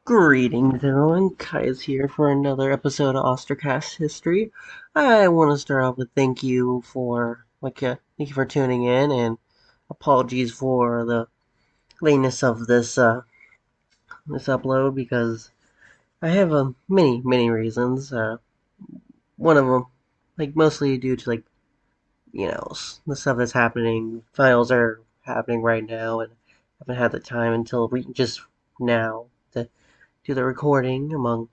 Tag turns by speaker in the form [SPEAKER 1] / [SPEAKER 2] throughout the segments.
[SPEAKER 1] Greetings, everyone. Kai is here for another episode of AusterCast history. I want to start off with thank you for tuning in, and apologies for the lateness of this upload because I have many reasons. One of them, mostly due to the stuff that's happening. Finals are happening right now, and I haven't had the time until just now to do the recording among.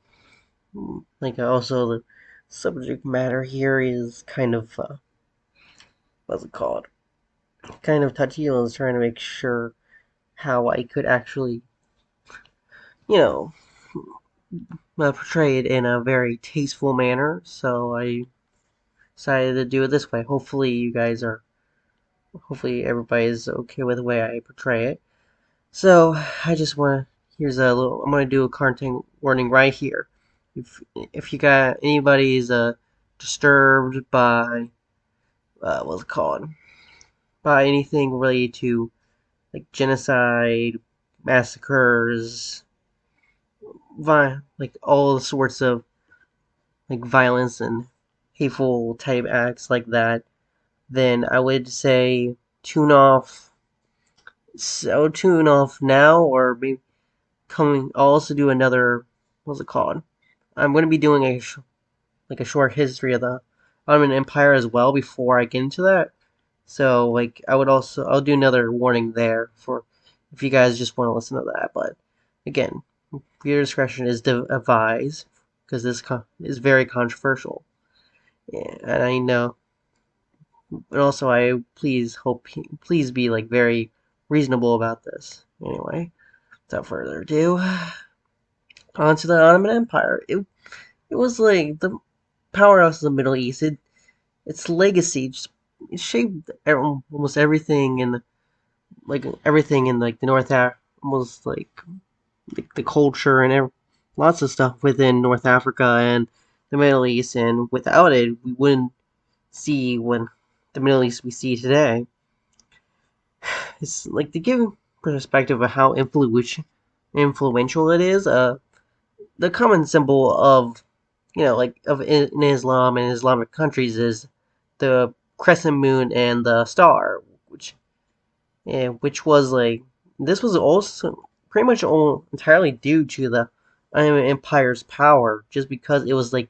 [SPEAKER 1] Also, the subject matter here is kind of, what's it called? Kind of touchy. I was trying to make sure how I could actually, you know, portray it in a very tasteful manner. So I decided to do it this way. Hopefully everybody's okay with the way I portray it. So I just want to, I'm going to do a content warning right here. If you got anybody's disturbed by, what's it called? By anything related to genocide, massacres, all sorts of violence and hateful type acts like that, then I would say tune off. So tune off now, or maybe coming. I'll also do another. What's it called? I'm going to be doing a short history of the Ottoman Empire as well before I get into that. So I'll do another warning there for if you guys just want to listen to that. But again, your discretion is advised because this is very controversial. Yeah, and I know, and also please be very reasonable about this. Anyway, without further ado, on to the Ottoman Empire. It was like the powerhouse of the Middle East. Its legacy just it shaped almost everything in the North Africa, almost the culture and lots of stuff within North Africa and the Middle East. And without it, we wouldn't see when the Middle East we see today. It's like to give perspective of how influential it is. The common symbol of in Islam and Islamic countries is the crescent moon and the star, which was this was also pretty much entirely due to the Ottoman Empire's power, just because it was the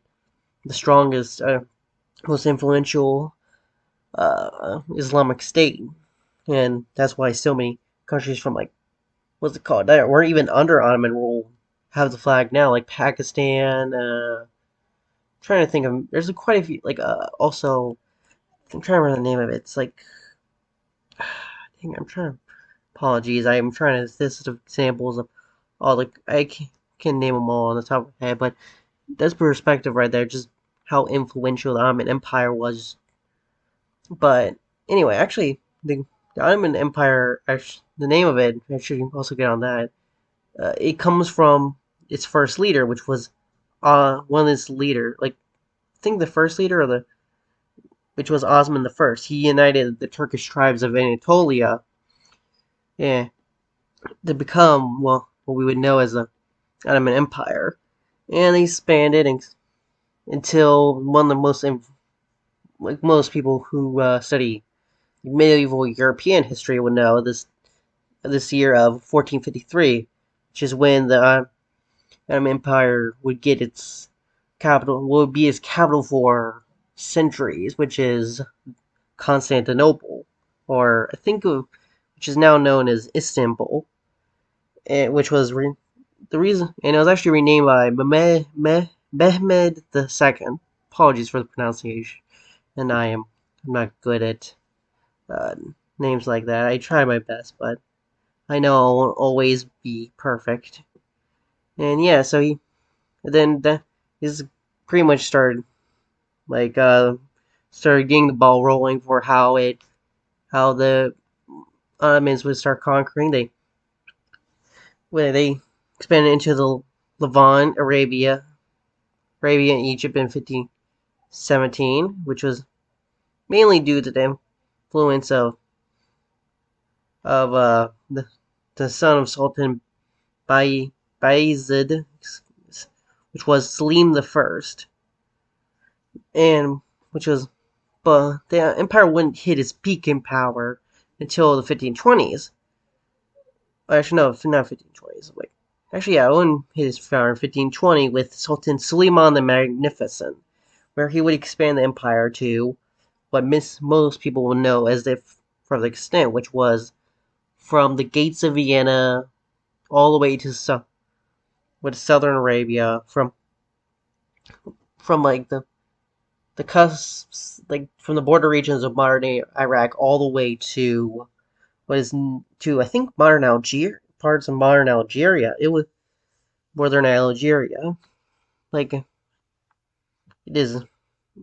[SPEAKER 1] strongest, most influential Islamic state, and that's why so many countries from what's it called that weren't even under Ottoman rule have the flag now, like Pakistan. Trying to think of there's quite a few also I'm trying to remember the name of it. It's I'm trying to. Apologies, I'm trying to list of examples of all can name them all on the top of my head, but that's perspective right there, just how influential the Ottoman Empire was. But anyway, actually, the Ottoman Empire, actually, the name of it, I should also get on that. It comes from its first leader, which was one of its leader, I think the first leader, which was Osman the First. He united the Turkish tribes of Anatolia, yeah, to become what we would know as the Ottoman Empire, and they expanded until one of the most people who study medieval European history would know this year of 1453, which is when the Ottoman Empire would get its capital, would be its capital for centuries, which is Constantinople, or I think which is now known as Istanbul, which was the reason, and it was actually renamed by Mehmed II. Apologies for the pronunciation, and I'm not good at uh, names like that. I try my best, but I know I won't always be perfect. And yeah, so he then he's pretty much like uh started getting the ball rolling for how the Ottomans would start conquering. They expanded into the Levant, Arabia and Egypt in 1517, which was mainly due to the influence of the son of Sultan Bayi Bayezid, which was Selim the First, and which was, but the empire wouldn't hit its peak in power until the 1520s. Actually, no, not 1520s. Wait, actually, yeah, it wouldn't hit its power in 1520 with Sultan Suleiman the Magnificent, where he would expand the empire to what most people will know as the further extent, which was from the gates of Vienna all the way to southern Arabia, from like the cusps, like from the border regions of modern day Iraq all the way to what is to I think modern Algeria, parts of modern Algeria. It was northern Algeria. Like it is,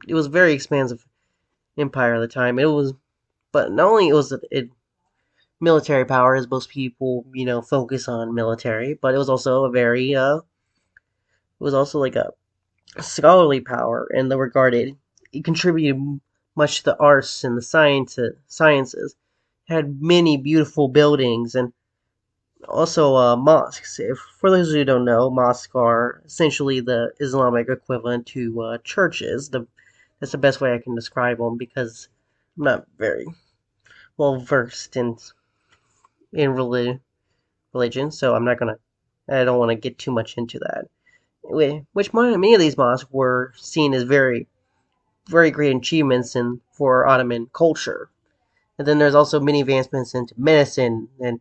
[SPEAKER 1] it was very expansive empire at the time. It was, but not only was it military power, as most people focus on military, but it was also a very it was also like a scholarly power in the regarded. It contributed much to the arts and the sciences. It had many beautiful buildings and also mosques. If for those who don't know, mosques are essentially the Islamic equivalent to churches. That's the best way I can describe them because I'm not very well versed in religion, so I'm not gonna. I don't want to get too much into that. Which many of these mosques were seen as very great achievements in for Ottoman culture. And then there's also many advancements into medicine, and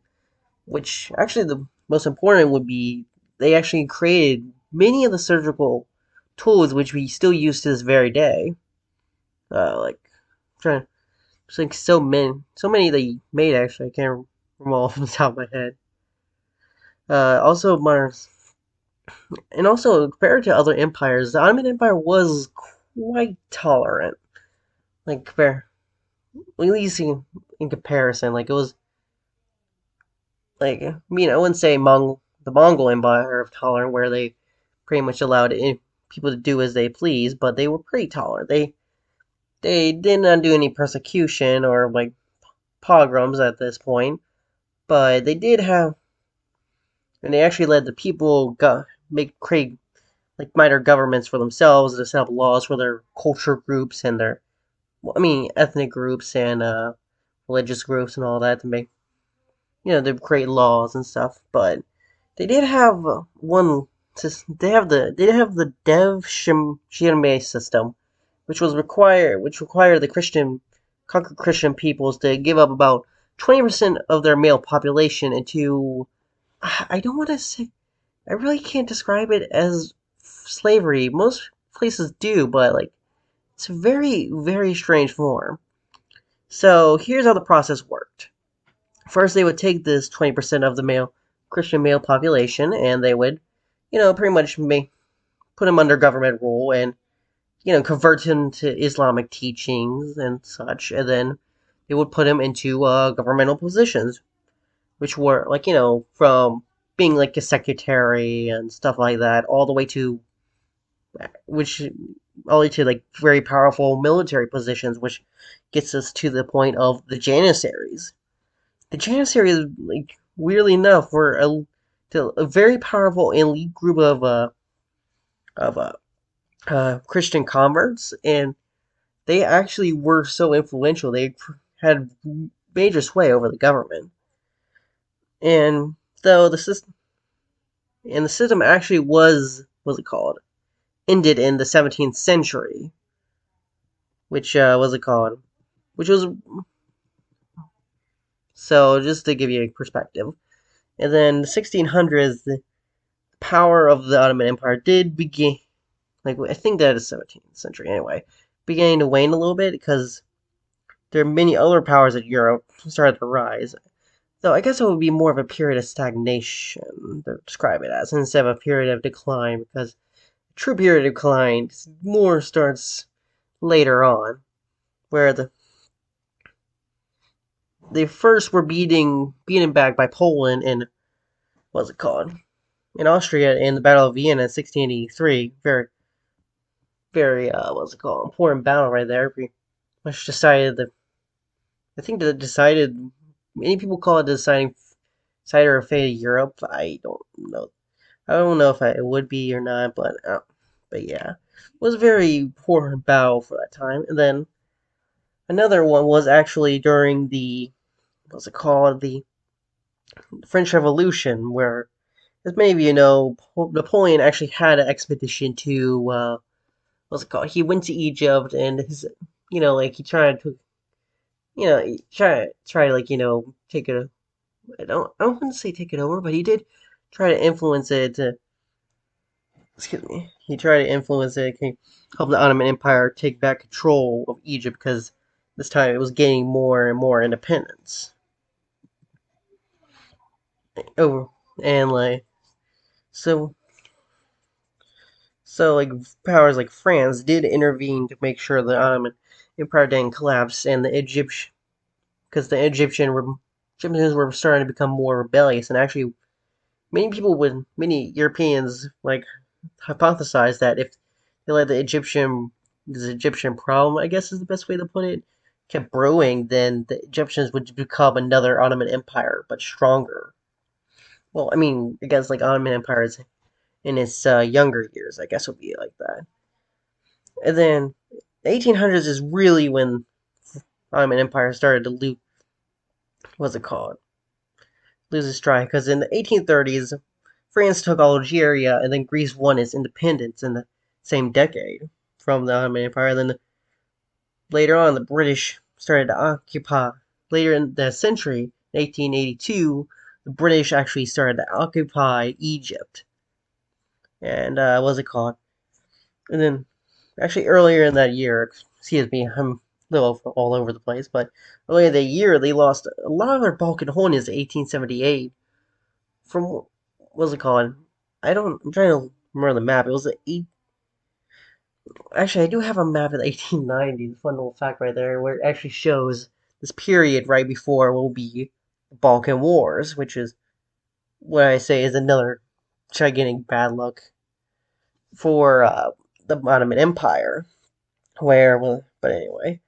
[SPEAKER 1] which actually the most important would be they actually created many of the surgical tools which we still use to this very day. Like trying, it's like so many they made. Actually, I can't remember all off the top of my head. Also, Mars, and also compared to other empires, the Ottoman Empire was quite tolerant. Like at least in comparison, like it was like I wouldn't say the Mongol Empire of tolerant, where they pretty much allowed people to do as they please, but they were pretty tolerant. They did not do any persecution or like pogroms at this point, but they did have, and they actually let the people create like minor governments for themselves to set up laws for their culture groups and their, well, I mean, ethnic groups and religious groups and all that to make, to create laws and stuff. But they did have one. They have the Dev Shirme system, which required the conquered Christian peoples to give up about 20% of their male population into. I don't want to say. I really can't describe it as slavery. Most places do, but like it's a very strange form. So here's how the process worked. First, they would take this 20% of the Christian male population, and they would, pretty much put him under government rule and, convert him to Islamic teachings and such, and then they would put him into governmental positions, which were like, from being like a secretary and stuff like that, which all the way to like very powerful military positions, which gets us to the point of the Janissaries. The Janissaries, like weirdly enough, were a very powerful elite group of Christian converts, and they actually were so influential. They had major sway over the government, and though the system actually what's it called, ended in the 17th century, which was it called, which was, so just to give you a perspective. And then the 1600s, the power of the Ottoman Empire did begin, like I think that is 17th century anyway, beginning to wane a little bit because there are many other powers in Europe started to rise. Though I guess it would be more of a period of stagnation to describe it as, instead of a period of decline, because a true period of decline more starts later on, where they first were beaten back by Poland in, what's it called, in Austria in the Battle of Vienna in 1683. Very what's it called, important battle right there. Pretty much decided the, I think that many people call it the decider of fate of Europe. I don't know. I don't know if it would be or not, but yeah, it was a very poor battle for that time. And then another one was actually during the what's it called, the French Revolution, where, as maybe you know, Napoleon actually had an expedition to what's it called? He went to Egypt and like he tried to, he tried like take it. I don't want to say take it over, but he did try to influence it to excuse me, he tried to influence it, help the Ottoman Empire take back control of Egypt because this time it was gaining more and more independence. Oh, and so, like powers like France did intervene to make sure the Ottoman Empire didn't collapse, and the Egyptian because the Egyptians were starting to become more rebellious, and actually many Europeans hypothesized that if they let this Egyptian problem, I guess is the best way to put it, kept brewing, then the Egyptians would become another Ottoman Empire, but stronger. Well, I mean, I guess like Ottoman Empires in its younger years, I guess would be like that. And then the 1800s is really when Ottoman Empire started to lose. What's it called? Lose its stride, because in the 1830s, France took Algeria, and then Greece won its independence in the same decade from the Ottoman Empire. Then later on, the British started to occupy. Later in the century, in 1882, the British actually started to occupy Egypt. And what's it called? And then, actually, earlier in that year, excuse me, I'm a little all over the place, but earlier that year, they lost a lot of their Balkan holdings in 1878 from what's it called? I'm trying to remember the map. It was the eight. Actually, I do have a map of the 1890s. Fun little fact right there, where it actually shows this period right before will be the Balkan Wars, which is what I say is another gigantic bad luck for the Ottoman Empire. But anyway,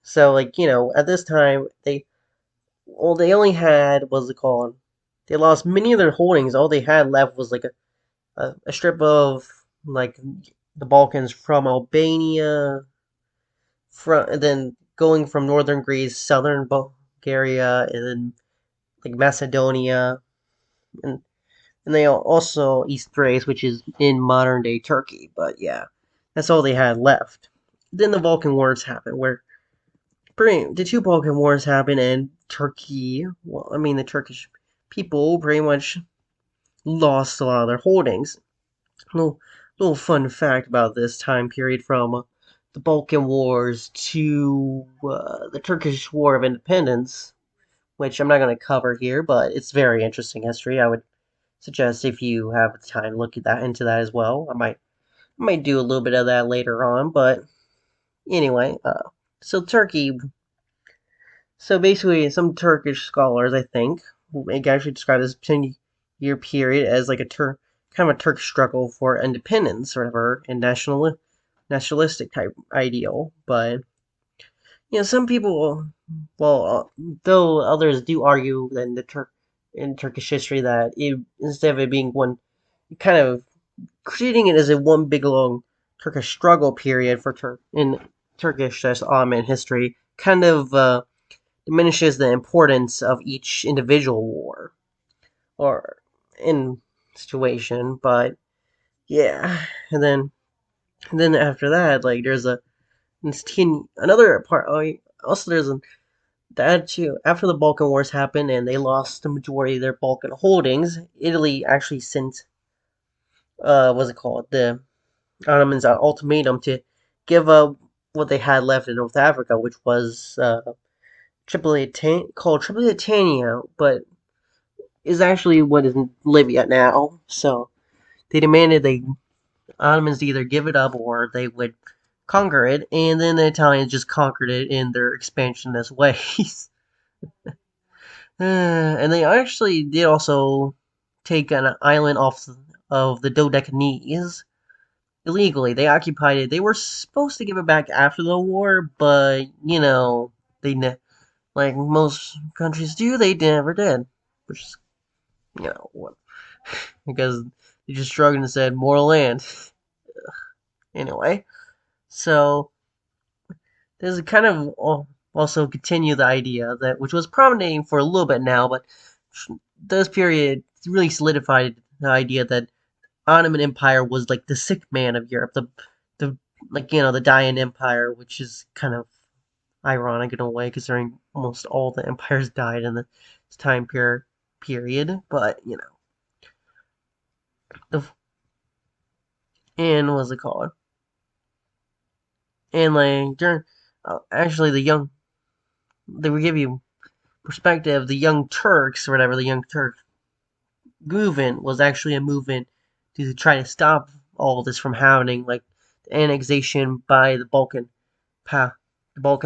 [SPEAKER 1] so at this time they only had what's it called? They lost many of their holdings. All they had left was like a strip of like the Balkans from Albania, then going from northern Greece, southern Bulgaria, and then like Macedonia, and they also East Thrace, which is in modern day Turkey. But yeah, that's all they had left. Then the Balkan Wars happened, where the two Balkan Wars happened, and Turkey. Well, I mean the Turkish people pretty much lost a lot of their holdings. Little little fun fact about this time period from the Balkan Wars to the Turkish War of Independence, which I'm not going to cover here, but it's very interesting history. I would suggest if you have the time, look at that into that as well. I might do a little bit of that later on, but anyway, so Turkey. So basically, some Turkish scholars, I think, actually describe this 10-year period as like kind of a Turkish struggle for independence, or whatever, and nationalistic type ideal. But some people, well, though others do argue that in Turkish history that instead of it being one, kind of treating it as a one big long Turkish struggle period in Turkish Ottoman history, kind of diminishes the importance of each individual war or in situation. But yeah, and then after that, like there's another part. Also, there's that too. After the Balkan Wars happened and they lost the majority of their Balkan holdings, Italy actually sent what's it called, the Ottomans an ultimatum to give up what they had left in North Africa, which was called Tripolitania, but is actually what is in Libya now. So they demanded the Ottomans to either give it up or they would conquer it, and then the Italians just conquered it in their expansionist ways. And they actually did also take an island off of the Dodecanese illegally. They occupied it. They were supposed to give it back after the war, but they like most countries do, they never did, which is what because They just shrugged and said, more land. Anyway, so this is kind of also continue the idea that, which was prominating for a little bit now, but this period really solidified the idea that Ottoman Empire was like the sick man of Europe, the the dying empire, which is kind of ironic in a way, considering almost all the empires died in this time period. But the and what's it called? And like during actually they would give you perspective. The Young Turks or whatever, the Young Turk movement was actually a movement to try to stop all this from happening, like the annexation by the Balkan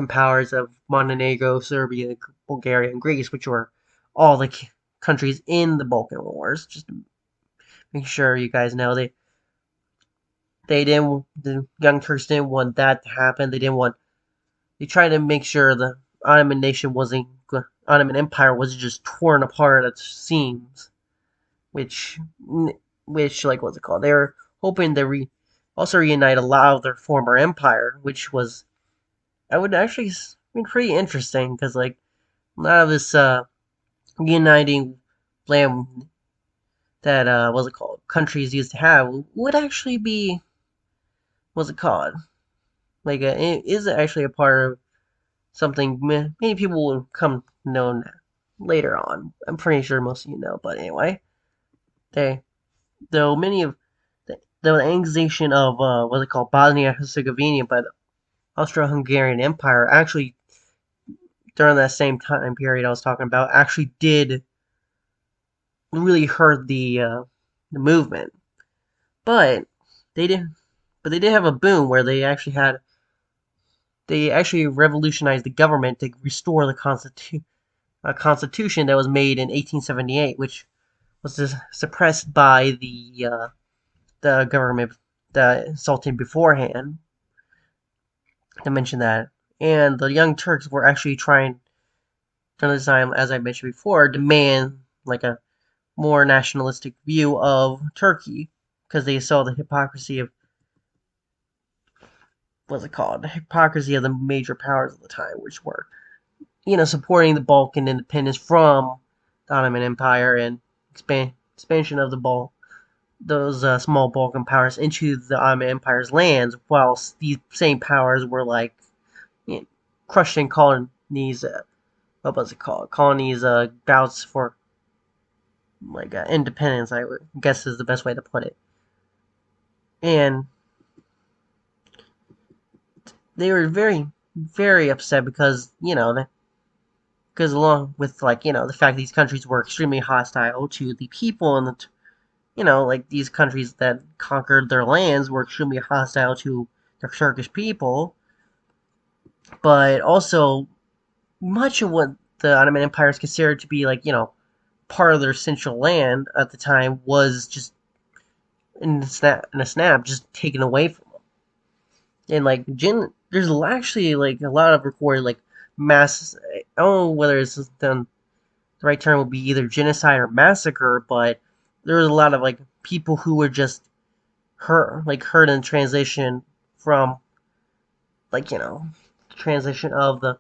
[SPEAKER 1] powers of Montenegro, Serbia, Bulgaria, and Greece, which were all the countries in the Balkan Wars. Just to make sure you guys know, the Young Turks didn't want that to happen. They tried to make sure the Ottoman Empire wasn't just torn apart at the seams, which like what's it called? They were hoping to also reunite a lot of their former empire, which was I would actually been pretty interesting because like a lot of this reuniting land that what's it called countries used to have would actually be what's it called like it is actually a part of something many people will come to know later on. I'm pretty sure most of you know, but anyway, they though many of the annexation of what's it called Bosnia and Herzegovina by the Austro-Hungarian Empire actually during that same time period I was talking about actually did really hurt the movement. But they did but they did have a boom where they actually revolutionized the government to restore the constitution that was made in 1878, which was suppressed by the government, the Sultan beforehand. To mention that, and the Young Turks were actually trying during this time, as I mentioned before, demand like a more nationalistic view of Turkey because they saw the hypocrisy of what's it called? The hypocrisy of the major powers at the time, which were supporting the Balkan independence from the Ottoman Empire and expansion of those small Balkan powers into the Ottoman Empire's lands, whilst these same powers were like crushing colonies. What was it called? Colonies bouts for like independence. I would guess is the best way to put it. And they were very, very upset because because along with the fact these countries were extremely hostile to the people and like these countries that conquered their lands were extremely hostile to the Turkish people, but also much of what the Ottoman Empire is considered to be part of their central land at the time was just in a snap just taken away from them. And there's actually a lot of recorded mass. I don't know whether it's done the right term would be either genocide or massacre, but there was a lot of people who were just hurt in transition from transition of the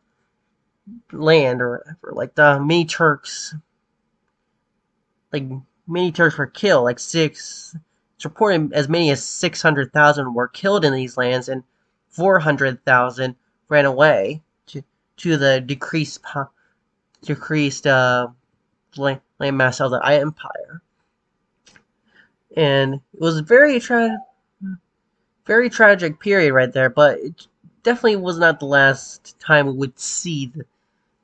[SPEAKER 1] land or whatever. The many Turks many Turks were killed. It's reported as many as 600,000 were killed in these lands, and 400,000 ran away to the decreased land mass of the empire. And it was a very tragic period right there, but it definitely was not the last time we would see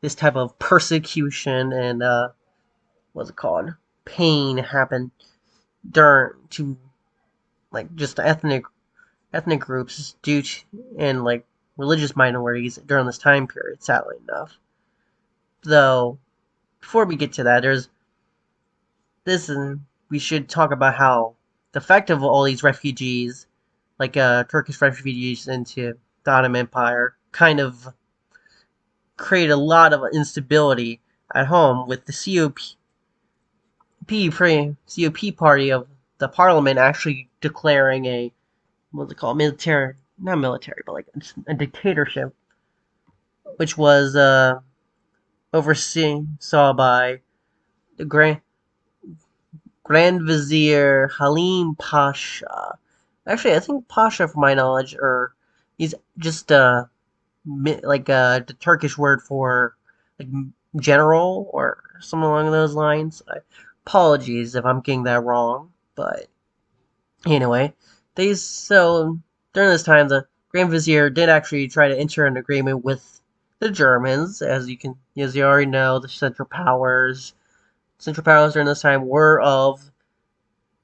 [SPEAKER 1] this type of persecution and what's it called pain happen during to just ethnic groups due to and religious minorities during this time period. Sadly enough, though, before we get to that, there's this, and we should talk about how the effect of all these refugees, Turkish refugees into the Ottoman Empire, kind of created a lot of instability at home with the COP party of the parliament actually declaring a, what's it called, military, not military, but like a dictatorship, which was overseen saw by the Grand Vizier Halim Pasha. Actually, I think Pasha, from my knowledge, or he's just like the Turkish word for like general or something along those lines. Apologies if I'm getting that wrong, but anyway, they so during this time the Grand Vizier did actually try to enter an agreement with the Germans, as you already know, the Central Powers. Central Powers during this time were of,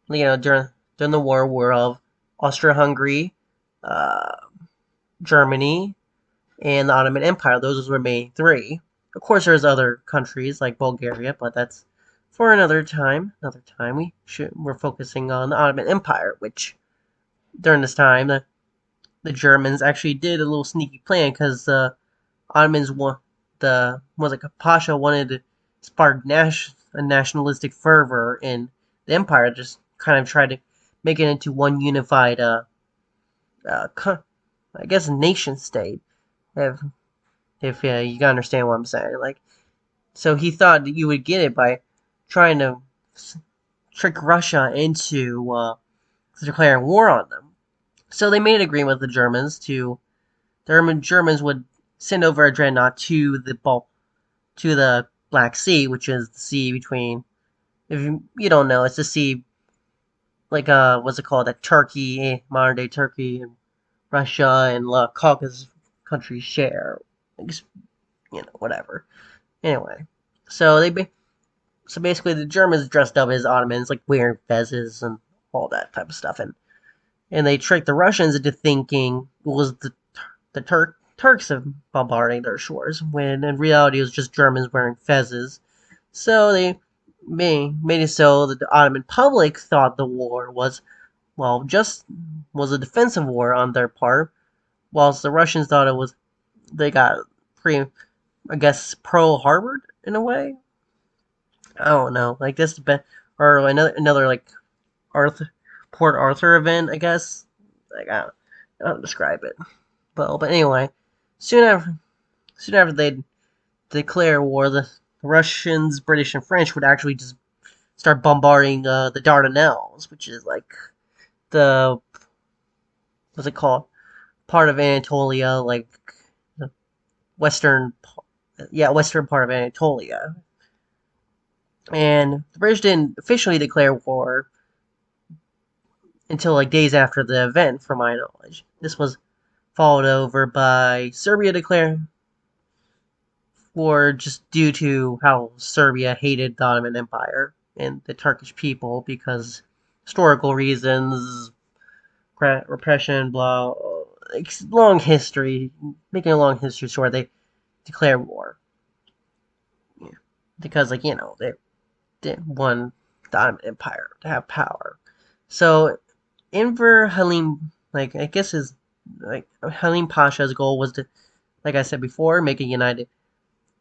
[SPEAKER 1] during the war were of Austria-Hungary, uh, Germany, and the Ottoman Empire. Those were the main three. Of course, there's other countries like Bulgaria, but that's for another time. Another time, we're focusing on the Ottoman Empire, which during this time the Germans actually did a little sneaky plan because the Ottomans was like a Pasha wanted to spark a nationalistic fervor in the empire, just kind of tried to make it into one unified, uh, I guess, nation state. If you gotta understand what I'm saying, like, so he thought that you would get it by trying to trick Russia into declaring war on them. So they made an agreement with the Germans the Germans would send over a dreadnought to the Black Sea, which is the sea between, if you don't know, it's the sea, like, what's it called, that Turkey, modern day Turkey, and Russia and Caucasus countries share. Whatever. Anyway, so so basically the Germans dressed up as Ottomans, like wearing fezzes and all that type of stuff, and they tricked the Russians into thinking it was the Turks of bombarding their shores, when in reality it was just Germans wearing fezzes. So they made it so that the Ottoman public thought the war was, well, just was a defensive war on their part, whilst the Russians thought they got pretty, I guess, Pearl Harbor in a way. I don't know, like this, or another like Arthur Port Arthur event, I guess. Like I don't describe it. But anyway, soon after soon after they declare war, the Russians, British, and French would actually just start bombarding the Dardanelles, which is like the, what's it called, part of Anatolia, like the western, western part of Anatolia. And the British didn't officially declare war until like days after the event, from my knowledge. This was followed over by Serbia declaring war just due to how Serbia hated the Ottoman Empire and the Turkish people because historical reasons, repression, blah, long history. Making a long history short, they declared war. Yeah. Because, like, they won the Ottoman Empire to have power. So, Enver Halim, like, I guess Halim Pasha's goal was to, like I said before, make a united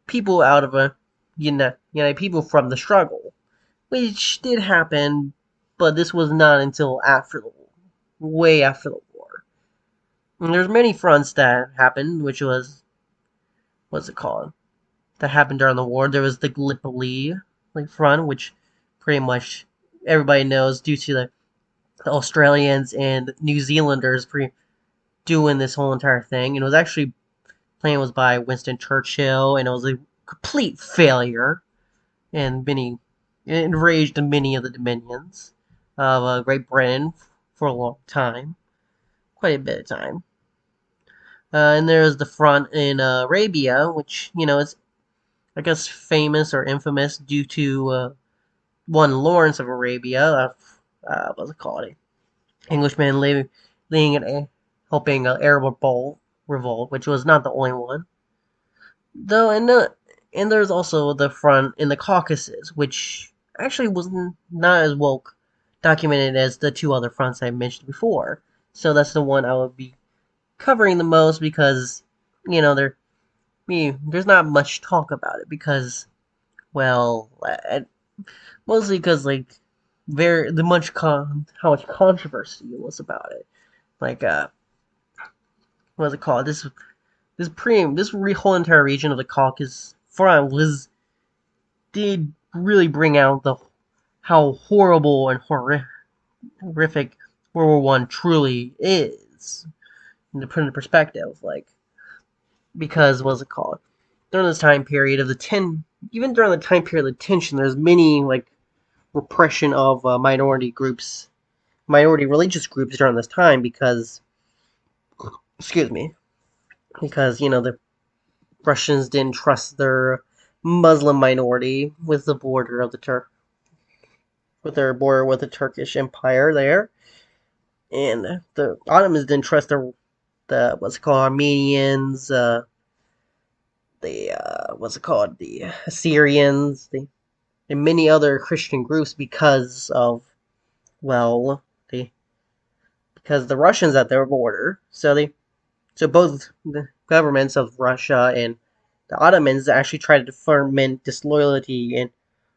[SPEAKER 1] people out of a united people from the struggle, which did happen, but this was not until way after the war. And there's many fronts that happened, which was, what's it called, that happened during the war. There was the Gallipoli front, which pretty much everybody knows due to the Australians and New Zealanders doing this whole entire thing. And it was actually plan was by Winston Churchill, and it was a complete failure, and it enraged many of the dominions of Great Britain for a long time, quite a bit of time. And there's the front in Arabia, which is, I guess, famous or infamous due to one Lawrence of Arabia, what's it called, Englishman leading helping Arab revolt, which was not the only one. Though, and there's also the front in the Caucasus, which actually was not as well documented as the two other fronts I mentioned before. So that's the one I would be covering the most because, there's not much talk about it because, well, mostly because, like, how much controversy was about it. Like what's it called? This whole entire region of the Caucasus front was did really bring out the how horrible and horrific World War I truly is. And to put into perspective, like because what's it called? During this time period of the even during the time period of the tension, there's many like repression of minority religious groups during this time because, excuse me, because the Russians didn't trust their Muslim minority with the border of the with their border with the Turkish Empire there, and the Ottomans didn't trust the what's it called Armenians, the what's it called the Assyrians, and many other Christian groups because of well the because the Russians at their border. So both the governments of Russia and the Ottomans actually tried to foment disloyalty in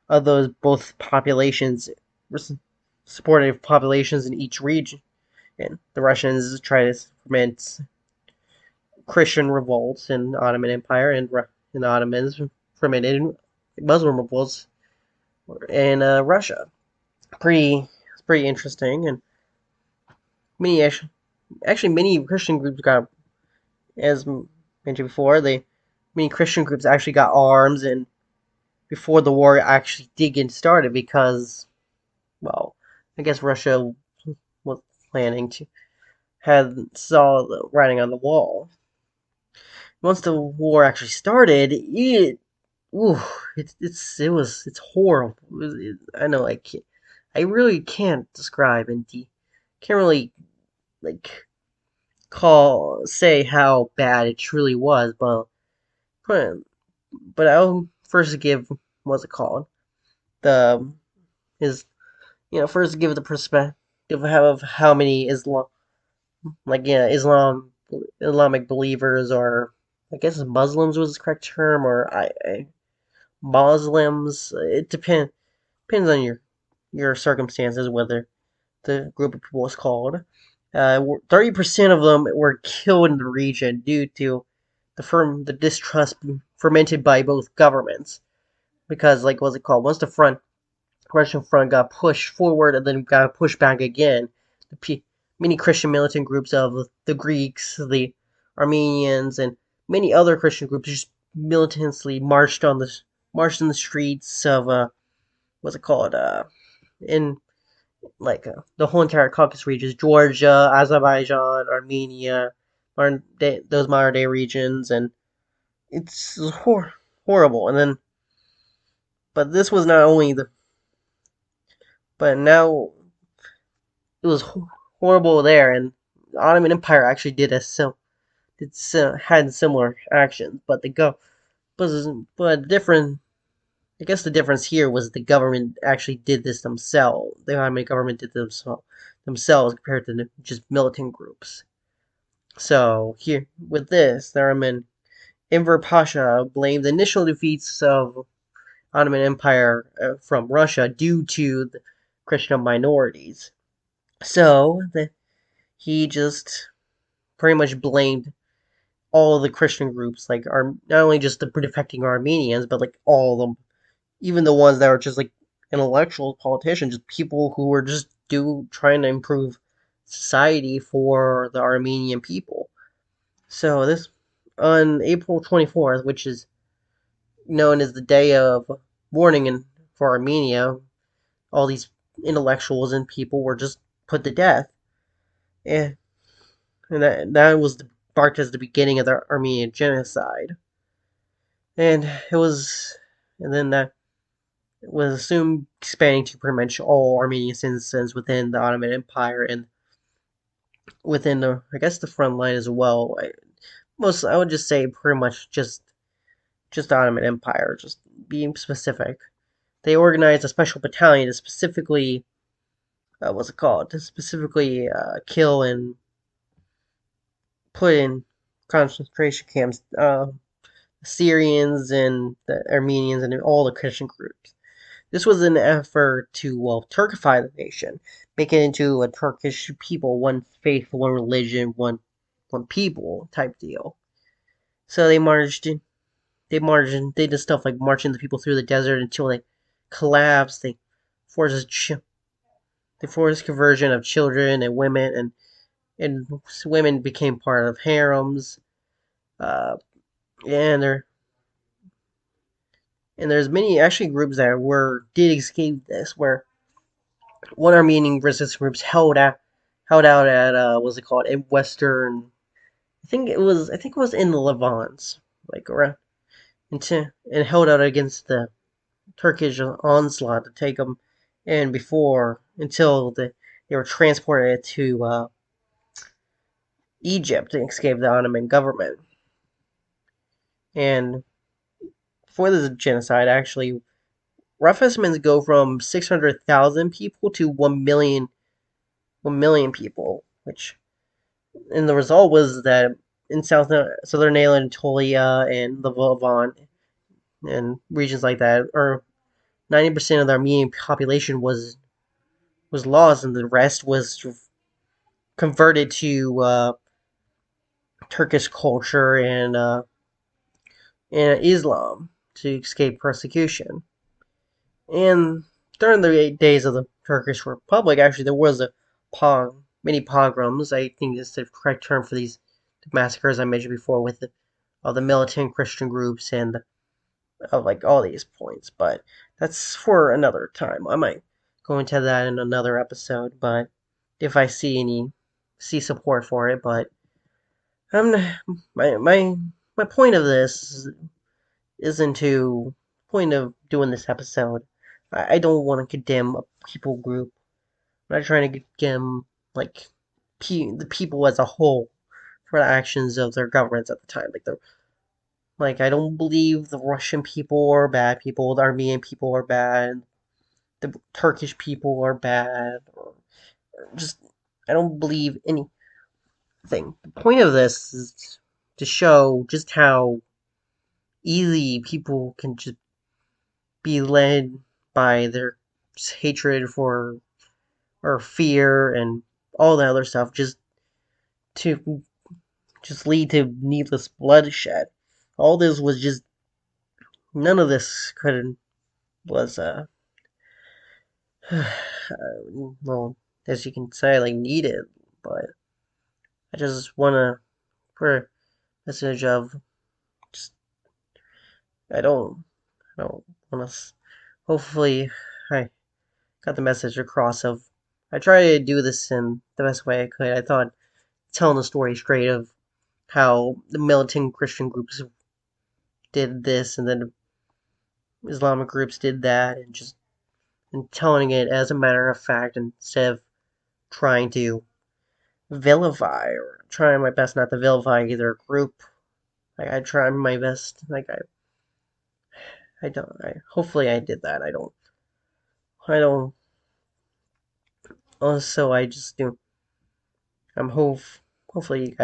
[SPEAKER 1] of those both populations, supportive populations in each region. And the Russians tried to foment Christian revolts in the Ottoman Empire, and the Ottomans fomented Muslim revolts in Russia. It's pretty interesting, and many actually many Christian groups got, as mentioned before, they many Christian groups actually got arms and before the war actually did get started because, well, I guess Russia was planning to had saw the writing on the wall. Once the war actually started, ooh, it's horrible. I know I really can't describe and can't really like say how bad it truly was, but I'll first give what's it called the is first give the perspective of how many Islamic believers or I guess Muslims was the correct term or Muslims. It depends on your circumstances whether the group of people was called. 30% of them were killed in the region due to the distrust fermented by both governments. Because like what's it called? Once the Russian front got pushed forward and then got pushed back again, many Christian militant groups of the Greeks, the Armenians, and many other Christian groups just militantly marched in the streets of what's it called in the whole entire Caucasus regions, Georgia, Azerbaijan, Armenia, those modern day regions, and it's horrible. And then, but this was not only but now it was horrible there, and the Ottoman Empire actually had similar actions, but different. I guess the difference here was the government actually did this themselves. The Ottoman government did themselves compared to just militant groups. So here with this, the Ottoman Enver Pasha blamed the initial defeats of Ottoman Empire from Russia due to the Christian minorities. So he just pretty much blamed all of the Christian groups, like not only just the defecting Armenians, but like all of them, even the ones that were just like intellectual politicians, just people who were just trying to improve society for the Armenian people. So this on April 24th, which is known as the day of mourning for Armenia, all these intellectuals and people were just put to death. And, that was marked as the beginning of the Armenian genocide. And it was, and then that was soon expanding to pretty much all Armenian citizens within the Ottoman Empire and within I guess, the front line as well. I would just say pretty much just the Ottoman Empire, just being specific. They organized a special battalion to specifically, what's it called? To specifically kill and put in concentration camps Syrians and the Armenians and all the Christian groups. This was an effort to, well, Turkify the nation, make it into a Turkish people, one faith, one religion, one people type deal. So they did stuff like marching the people through the desert until they collapsed. Forced they forced conversion of children and women, and women became part of harems. Uh, and there's many actually groups that were did escape this, where one Armenian resistance groups held out at what's it called, in western. I think it was in the Levant, like around and held out against the Turkish onslaught to take them in before until they were transported to Egypt to escape the Ottoman government. And for this genocide, actually, rough estimates go from 600,000 people to 1 million people, which and the result was that in southern Anatolia and the Levant and regions like that, or 90% of the Armenian population was lost, and the rest was converted to Turkish culture and Islam to escape persecution. And during the 8 days of the Turkish Republic, actually, there was many pogroms. I think is the correct term for these massacres I mentioned before, with all the militant Christian groups and of like all these points. But that's for another time. I might go into that in another episode. But if I see support for it, but I'm my point of this isn't to point of doing this episode. I don't want to condemn a people group. I'm not trying to condemn like the people as a whole for the actions of their governments at the time. I don't believe the Russian people are bad people, the Armenian people are bad, the Turkish people are bad, or just I don't believe anything. The point of this is to show just how easy people can just be led by their hatred for or fear and all that other stuff to just lead to needless bloodshed. All this was just none of this could was well, as you can say, like, needed. But I just wanna put a message of just I don't wanna. Hopefully, I got the message across of. I try to do this in the best way I could. I thought telling the story straight of how the militant Christian groups did this and then Islamic groups did that, and telling it as a matter of fact instead of trying to vilify or trying my best not to vilify either group. I try my best. I don't. Hopefully I did that. I don't. Also, I just do. I'm hopefully you guys